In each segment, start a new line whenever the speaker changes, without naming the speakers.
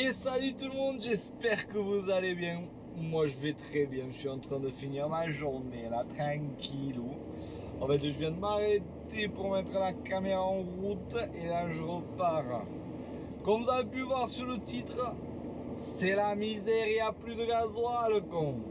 Et salut tout le monde, j'espère que vous allez bien. Moi je vais très bien, je suis en train de finir ma journée là, tranquillou. En fait je viens de m'arrêter pour mettre la caméra en route et là je repars. Comme vous avez pu voir sur le titre, c'est la misère, il n'y a plus de gasoil con.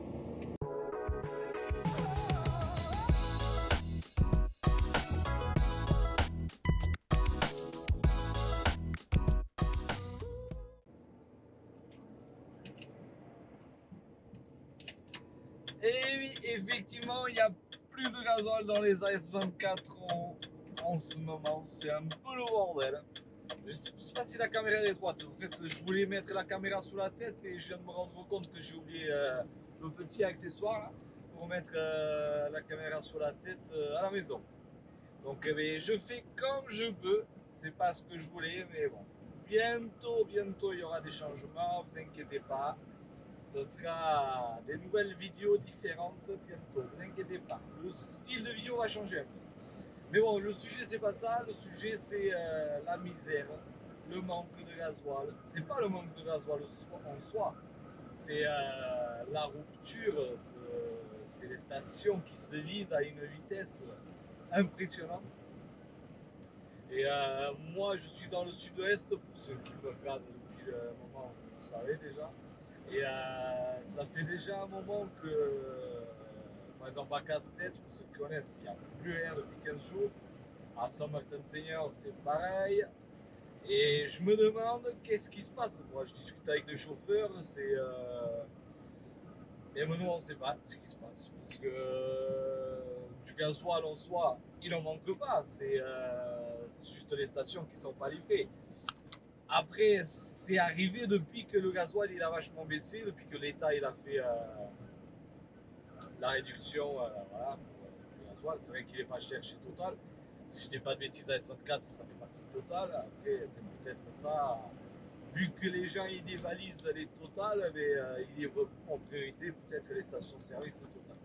Et oui, effectivement, il n'y a plus de gasoil dans les AS24 en ce moment. C'est un peu le bordel. Je ne sais pas si la caméra est droite. En fait, je voulais mettre la caméra sous la tête et je viens de me rendre compte que j'ai oublié le petit accessoire là, pour mettre la caméra sur la tête à la maison. Donc je fais comme je peux. C'est pas ce que je voulais, mais bon. Bientôt, il y aura des changements. Vous inquiétez pas. Ce sera des nouvelles vidéos différentes bientôt, vous inquiétez pas. Le style de vidéo va changer un peu. Mais bon, le sujet c'est pas ça, le sujet c'est la misère, le manque de gasoil. C'est pas le manque de gasoil en soi, c'est la rupture, c'est les stations qui se vident à une vitesse impressionnante. Et moi je suis dans le sud-ouest, pour ceux qui me regardent depuis le moment où vous savez déjà. Et ça fait déjà un moment que, par exemple, à Casse-Tête, pour ceux qui connaissent, il n'y a plus rien depuis 15 jours. À Saint-Martin-de-Seigneur, c'est pareil. Et je me demande qu'est-ce qui se passe. Moi, je discute avec les chauffeurs, c'est. Et nous, on ne sait pas ce qui se passe. Parce que du gasoil en soi, il n'en manque pas. C'est juste les stations qui ne sont pas livrées. Après, c'est arrivé depuis que le gasoil il a vachement baissé, depuis que l'État il a fait la réduction voilà, du gasoil. C'est vrai qu'il n'est pas cher chez Total. Si je dis pas de bêtises, à S24, ça fait partie de Total. Après, c'est peut-être ça. Vu que les gens ils dévalisent les Total, mais il est en priorité peut-être les stations-service Total.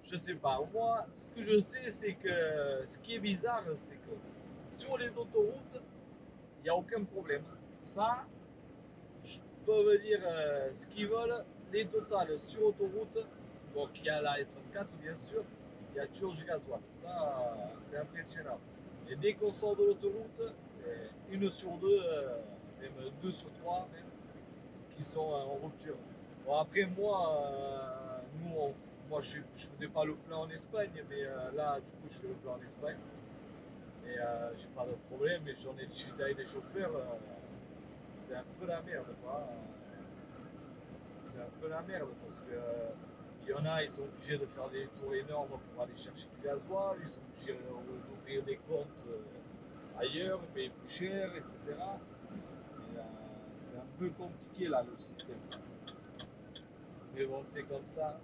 Je sais pas. Moi, ce que je sais, c'est que ce qui est bizarre, c'est que sur les autoroutes, il n'y a aucun problème. Ça, je peux vous dire ce qu'ils veulent. Les totales sur autoroute, donc il y a la S24 bien sûr, il y a toujours du gasoil. Ça, c'est impressionnant. Et dès qu'on sort de l'autoroute, une sur deux, même deux sur trois, même, qui sont en rupture. Bon, après, moi je faisais pas le plein en Espagne, mais là, du coup, je fais le plein en Espagne. Et j'ai pas de problème, mais j'en ai discuté avec des chauffeurs. C'est un peu la merde, quoi. C'est un peu la merde parce que il y en a, ils sont obligés de faire des tours énormes pour aller chercher du gasoil, ils sont obligés d'ouvrir des comptes ailleurs, payer plus cher, etc. Et, c'est un peu compliqué là le système. Mais bon, c'est comme ça.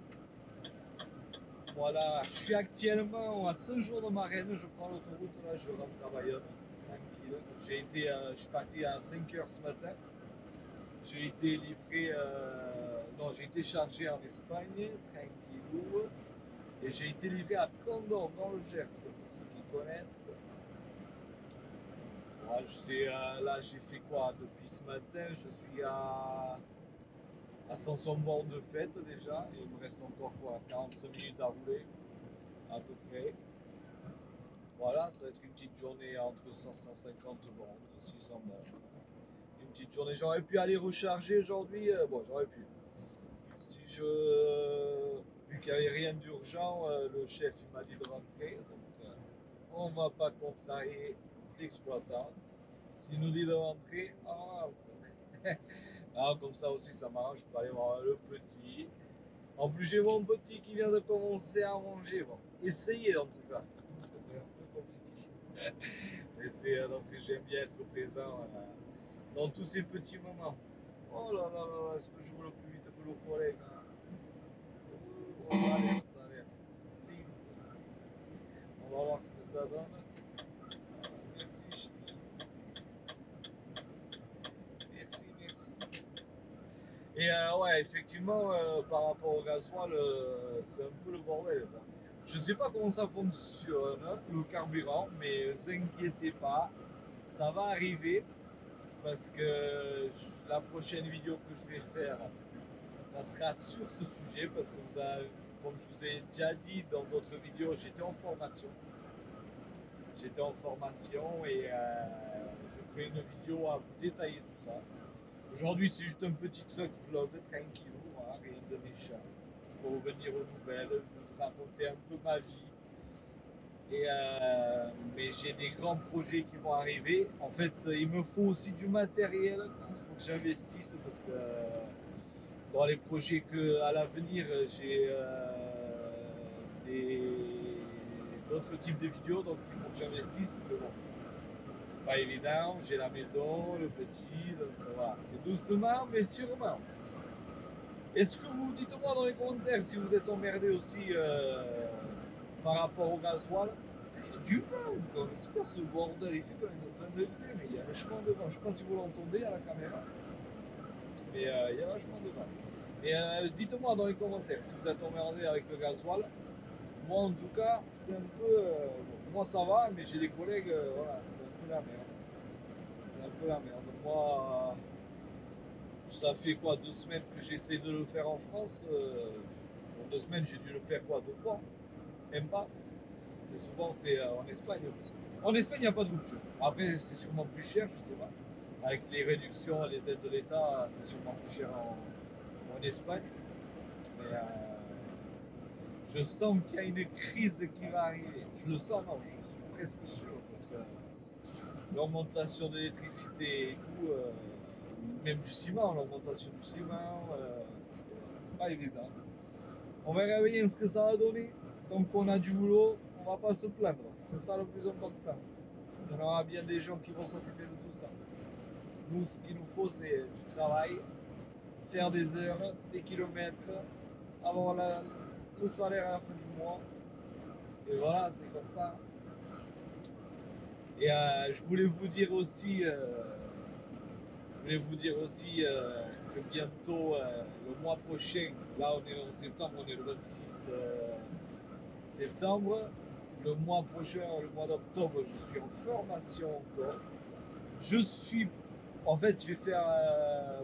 Voilà, je suis actuellement à 5 jours de Marraine, je prends l'autoroute là, je rentre à Bayonne, tranquille. Je suis parti à 5 heures ce matin. J'ai été livré, non, j'ai été chargé en Espagne, tranquillou, et j'ai été livré à Condom, dans le Gers, pour ceux qui connaissent. Moi, là, j'ai fait quoi depuis ce matin? Je suis à Sanson-Born de fête déjà, et il me reste encore quoi, 45 minutes à rouler, à peu près. Voilà, ça va être une petite journée entre 150 bornes, 600 bornes. Une petite journée, j'aurais pu aller recharger aujourd'hui, bon, j'aurais pu. Si je, vu qu'il n'y avait rien d'urgent, le chef il m'a dit de rentrer, donc on ne va pas contrarier l'exploitant. S'il nous dit de rentrer, on rentre. Alors, comme ça aussi, ça m'arrange, je peux aller voir le petit. En plus, j'ai mon petit qui vient de commencer à manger. Bon, essayez en tout cas, parce que c'est un peu compliqué. Mais donc j'aime bien être présent dans tous ces petits moments. Oh là là là, est-ce que je roule plus vite que le collègue hein? Oh, ça a l'air, ça a l'air. On va voir ce que ça donne. Merci, chef. Merci. Et ouais, effectivement, par rapport au gasoil, c'est un peu le bordel. Je sais pas comment ça fonctionne, le carburant, mais ne vous inquiétez pas, ça va arriver. parce que la prochaine vidéo que je vais faire, ça sera sur ce sujet, parce que comme je vous ai déjà dit dans d'autres vidéos, j'étais en formation. J'étais en formation et je ferai une vidéo à vous détailler tout ça. Aujourd'hui, c'est juste un petit truc vlog tranquille, voilà, rien de méchant, pour revenir aux nouvelles, vous raconter un peu ma vie. Mais j'ai des grands projets qui vont arriver. En fait, il me faut aussi du matériel. Il faut que j'investisse parce que dans les projets à l'avenir, j'ai d'autres types de vidéos, donc il faut que j'investisse. Mais bon, c'est pas évident. J'ai la maison, le petit, donc voilà, c'est doucement mais sûrement. Est-ce que vous dites-moi dans les commentaires si vous êtes emmerdé aussi par rapport au gasoil? Il y a du vent ou quoi? C'est quoi ce bordel? Il fait quand même 20 degrés, mais il y a vachement de vent. Je sais pas si vous l'entendez à la caméra, mais il y a vachement de vent. Et dites-moi dans les commentaires si vous êtes emmerdé avec le gasoil. Moi en tout cas, c'est un peu. Bon, moi ça va, mais j'ai des collègues, voilà, c'est un peu la merde. C'est un peu la merde. Moi, ça fait quoi, 2 semaines que j'essaie de le faire en France. En 2 semaines, j'ai dû le faire quoi, 2 fois? Même pas. C'est souvent c'est en Espagne. En Espagne, il n'y a pas de rupture. Après, c'est sûrement plus cher, je sais pas. Avec les réductions, les aides de l'État, c'est sûrement plus cher en Espagne. Mais je sens qu'il y a une crise qui va arriver. Je le sens, non, je suis presque sûr. Parce que l'augmentation de l'électricité et tout, même du ciment, l'augmentation du ciment, c'est pas évident. On verra bien ce que ça va donner. Donc on a du boulot, on va pas se plaindre. C'est ça le plus important. Il y en aura bien des gens qui vont s'occuper de tout ça. Nous, ce qu'il nous faut, c'est du travail, faire des heures, des kilomètres, avoir le salaire à la fin du mois. Et voilà, c'est comme ça. Et que bientôt, le mois prochain, là on est en septembre, on est le 26 septembre. Le mois prochain, le mois d'octobre, je suis en formation encore. Je suis. En fait, je vais faire.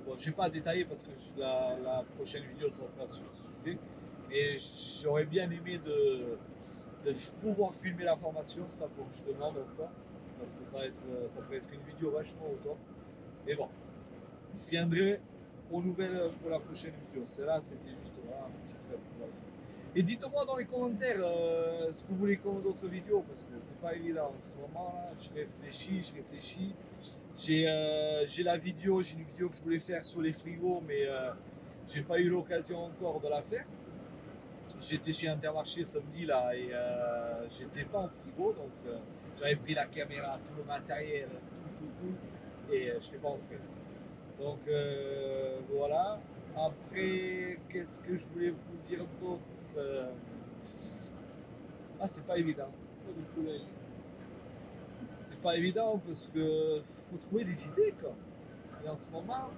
Bon, je vais pas détailler parce que la prochaine vidéo, ça sera sur ce sujet. Mais j'aurais bien aimé de pouvoir filmer la formation. Ça, faut que je demande encore. Parce que ça peut être une vidéo vachement au top. Mais bon, je viendrai aux nouvelles pour la prochaine vidéo. Celle-là, c'était juste voilà, un petit truc. Et dites-moi dans les commentaires ce que vous voulez comme d'autres vidéos, parce que c'est pas évident en ce moment là. Je réfléchis. J'ai une vidéo que je voulais faire sur les frigos, mais j'ai pas eu l'occasion encore de la faire. J'étais chez Intermarché samedi là et j'étais pas en frigo, donc j'avais pris la caméra, tout le matériel, tout, et j'étais pas en frigo. Donc voilà. Après, qu'est-ce que je voulais vous dire d'autre? Ah, c'est pas évident. C'est pas évident parce que faut trouver des idées quoi. Et en ce moment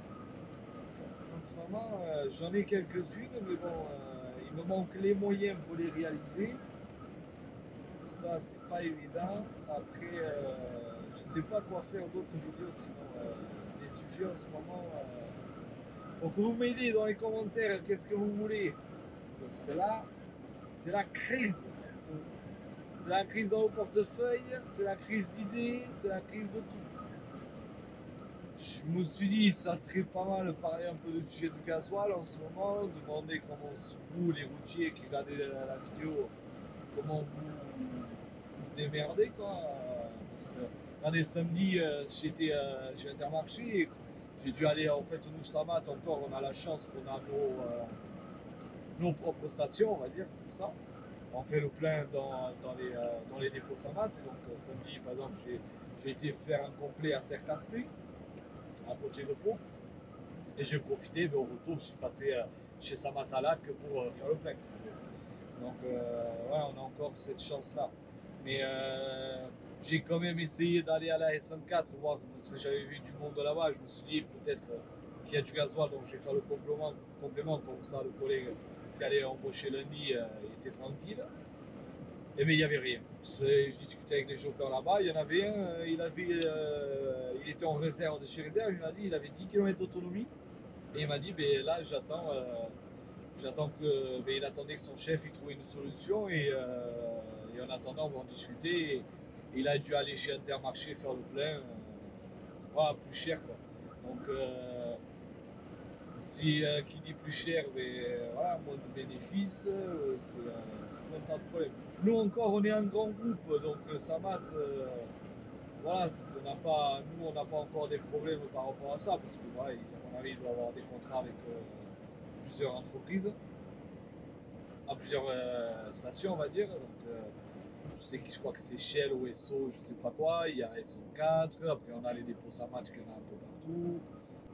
j'en ai quelques-unes, mais bon, il me manque les moyens pour les réaliser. Ça, c'est pas évident. Après, je sais pas quoi faire d'autres vidéos sinon les sujets en ce moment. Faut que vous m'aidiez dans les commentaires, qu'est-ce que vous voulez? Parce que là, c'est la crise. C'est la crise dans vos portefeuilles, c'est la crise d'idées, c'est la crise de tout. Je me suis dit, ça serait pas mal de parler un peu du sujet du gasoil en ce moment, demander comment vous, les routiers qui regardez la vidéo, comment vous démerdez quoi. Parce que regardez, samedi, j'étais chez Intermarché, j'ai dû aller en fait au Noussamat encore, on a la chance qu'on a nos propres stations, on va dire, comme ça. On fait le plein dans les dépôts Samat. Donc samedi, par exemple, j'ai été faire un complet à Sercasté, à côté de Pau. Et j'ai profité, mais au retour, je suis passé chez Samatalac pour faire le plein. Donc ouais, on a encore cette chance-là. Mais j'ai quand même essayé d'aller à la SN4, voir ce que j'avais vu du monde là-bas. Je me suis dit peut-être qu'il y a du gasoil, donc je vais faire le complément comme ça le collègue qui allait embaucher lundi était tranquille. Et bien il n'y avait rien. Je discutais avec les chauffeurs là-bas, il y en avait un, il était en réserve de chez réserve, il m'a dit il avait 10 km d'autonomie. Et il m'a dit, ben là j'attends que, ben, il attendait que son chef il trouve une solution et en attendant on va en discuter. Et il a dû aller chez Intermarché faire le plein, voilà, plus cher quoi. Donc si qui dit plus cher, mais voilà, moins de bénéfices, c'est pas un tas de problème. Nous encore, on est un grand groupe, donc Samat, voilà, nous on n'a pas encore des problèmes par rapport à ça, parce que voilà, à mon avis, il doit avoir des contrats avec plusieurs entreprises, à plusieurs stations, on va dire. Donc, je crois que c'est Shell ou Esso, je sais pas quoi. Il y a SO4, après on a les dépôts Samat qu'il y en a un peu partout.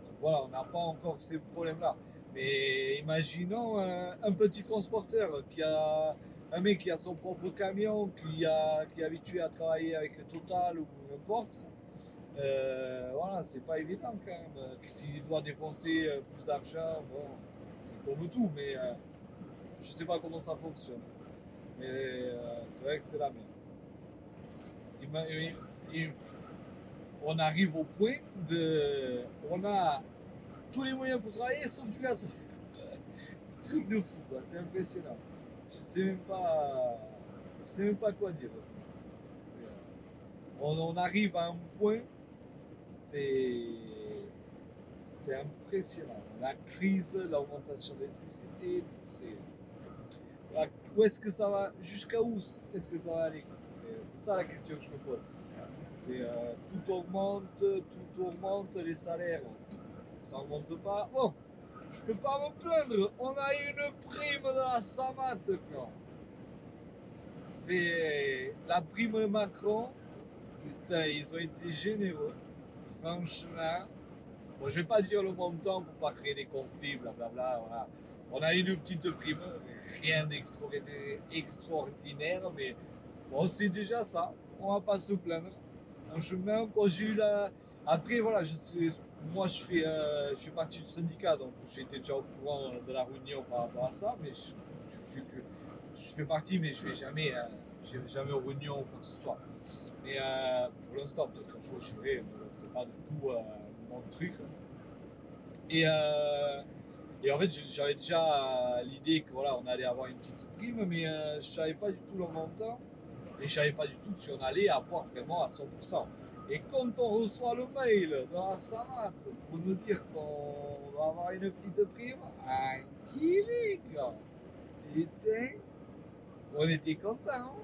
Donc voilà, on n'a pas encore ces problèmes-là. Mais imaginons un petit transporteur un mec qui a son propre camion, qui est habitué à travailler avec Total ou n'importe. Voilà, c'est pas évident quand même. S'il doit dépenser plus d'argent, bon, c'est comme tout, mais je sais pas comment ça fonctionne. Mais c'est vrai que c'est la même. On arrive au point de. On a tous les moyens pour travailler sauf du gasoil. C'est un truc de fou, quoi. C'est impressionnant. Je sais même pas. Je sais même pas quoi dire. On arrive à un point, c'est c'est impressionnant. La crise, l'augmentation de l'électricité, où est-ce que ça va, jusqu'à où est-ce que ça va aller? C'est ça la question que je me pose. Tout augmente, les salaires, ça augmente pas. Bon, je peux pas me plaindre, on a une prime de la SAMAT, quoi. C'est la prime Macron, putain, ils ont été généreux, franchement. Bon, je vais pas dire le montant pour pas créer des conflits, blablabla. Voilà. On a eu une petite prime, rien d'extraordinaire, mais bon, c'est déjà ça. On va pas se plaindre. Franchement, quand j'ai eu la. Après, voilà, moi je fais partie du syndicat, donc j'étais déjà au courant de la réunion par rapport à ça, mais je fais partie, mais je vais jamais aux réunions ou quoi que ce soit. Mais pour l'instant, peut-être qu'un jour j'irai, mais c'est pas du tout mon truc. Et, euh, et en fait, j'avais déjà l'idée que voilà, on allait avoir une petite prime, mais je savais pas du tout le montant et je savais pas du tout si on allait avoir vraiment à 100%. Et quand on reçoit le mail de la SAMAT pour nous dire qu'on va avoir une petite prime, qui est, gars? Putain, on était contents.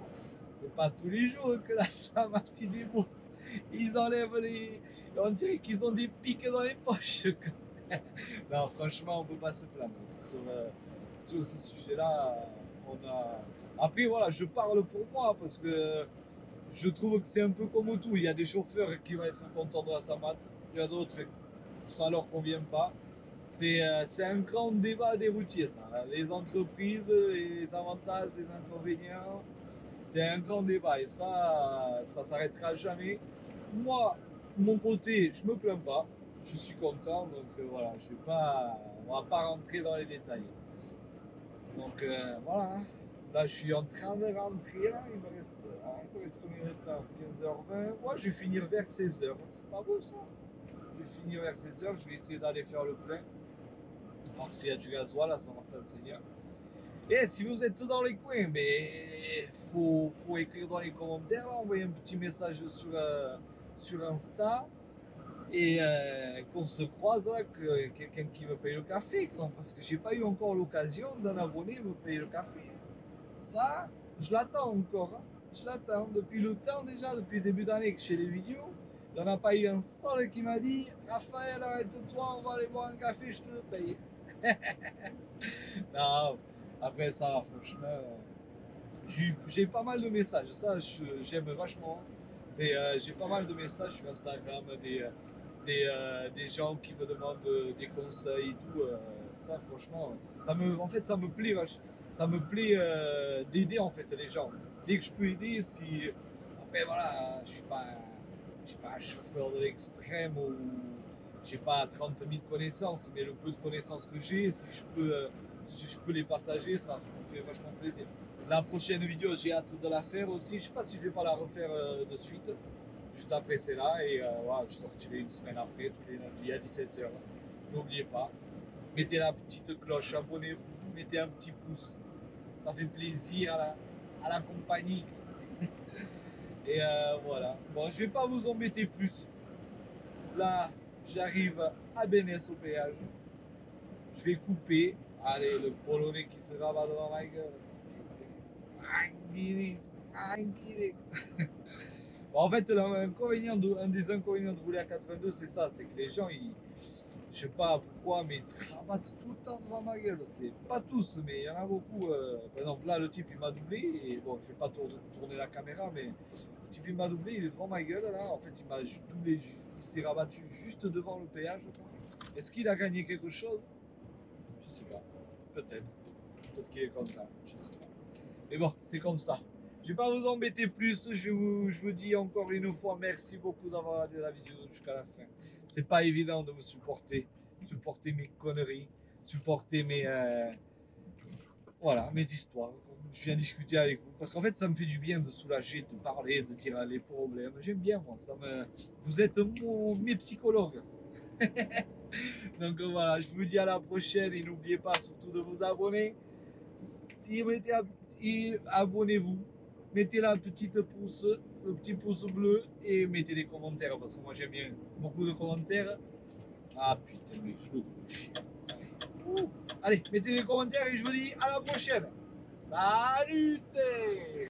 C'est pas tous les jours que la SAMAT débourse. Ils enlèvent les. On dirait qu'ils ont des pics dans les poches. Non, franchement, on peut pas se plaindre. Sur ce sujet-là, on a. Après, voilà, je parle pour moi parce que je trouve que c'est un peu comme tout. Il y a des chauffeurs qui vont être contents de la SAMAT, il y a d'autres, ça leur convient pas. C'est un grand débat des routiers, ça. Les entreprises, les avantages, les inconvénients, c'est un grand débat et ça s'arrêtera jamais. Moi, de mon côté, je me plains pas, je suis content, donc voilà, on va pas rentrer dans les détails. Donc voilà, hein. Là je suis en train de rentrer, là. Il me reste combien de temps? 15h20. Ouais, je vais finir vers 16h. C'est pas beau ça? Je vais finir vers 16h, je vais essayer d'aller faire le plein. Alors s'il y a du gasoil à Saint-Martin-de-Seigneur. Et si vous êtes dans les coins, mais faut écrire dans les commentaires, là, envoyer un petit message sur Insta et qu'on se croise là, que quelqu'un qui me paye le café, quoi, parce que j'ai pas eu encore l'occasion d'un abonné me payer le café. Ça, je l'attends encore, hein. Je l'attends depuis le temps déjà, depuis le début d'année que je fais des vidéos. Il n'y en a pas eu un seul qui m'a dit Raphaël, arrête-toi, on va aller boire un café, je te le paye. Non, après ça, franchement, j'ai pas mal de messages. Ça, j'aime vachement. J'ai pas mal de messages sur Instagram, des gens qui me demandent des conseils et tout. Ça, franchement, en fait, ça me plaît, ça me plaît d'aider en fait les gens. Dès que je peux aider, si après voilà, je suis pas un chauffeur de l'extrême ou j'ai pas 30 000 connaissances, mais le peu de connaissances que j'ai, si je peux les partager, ça me fait vachement plaisir. La prochaine vidéo, j'ai hâte de la faire aussi. Je sais pas si je vais pas la refaire de suite, juste après celle-là. Et voilà, je sortirai une semaine après, tous les lundis à 17h. N'oubliez pas, mettez la petite cloche, abonnez-vous, mettez un petit pouce. Ça fait plaisir à la compagnie. Et voilà. Bon, je vais pas vous embêter plus. Là, j'arrive à Bénès au péage. Je vais couper. Allez, le Polonais qui se rabat devant ma gueule. Tranquille, tranquille. Bon, en fait, un des inconvénients de rouler à 82, c'est ça, c'est que les gens, je sais pas pourquoi, mais ils se rabattent tout le temps devant ma gueule. C'est pas tous, mais il y en a beaucoup. Par exemple, là, le type, il m'a doublé, et bon, je vais pas tourner la caméra, mais le type, il m'a doublé, il est devant ma gueule, là. En fait, il m'a doublé, il s'est rabattu juste devant le péage. Est-ce qu'il a gagné quelque chose? Je sais pas. Peut-être. Peut-être qu'il est content. Je sais pas. Mais bon, c'est comme ça. Je vais pas vous embêter plus. Je vous dis encore une fois merci beaucoup d'avoir regardé la vidéo jusqu'à la fin. C'est pas évident de me supporter mes conneries, supporter voilà, mes histoires. Je viens discuter avec vous parce qu'en fait, ça me fait du bien de soulager, de parler, de dire les problèmes. J'aime bien moi. Vous êtes mes psychologues. Donc voilà, je vous dis à la prochaine et n'oubliez pas surtout de vous abonner. Si vous mettez abonnez-vous, mettez la petite pouce, le petit pouce bleu et mettez des commentaires parce que moi j'aime bien beaucoup de commentaires. Ah putain, mais je le chien. Allez, mettez des commentaires et je vous dis à la prochaine. Salut!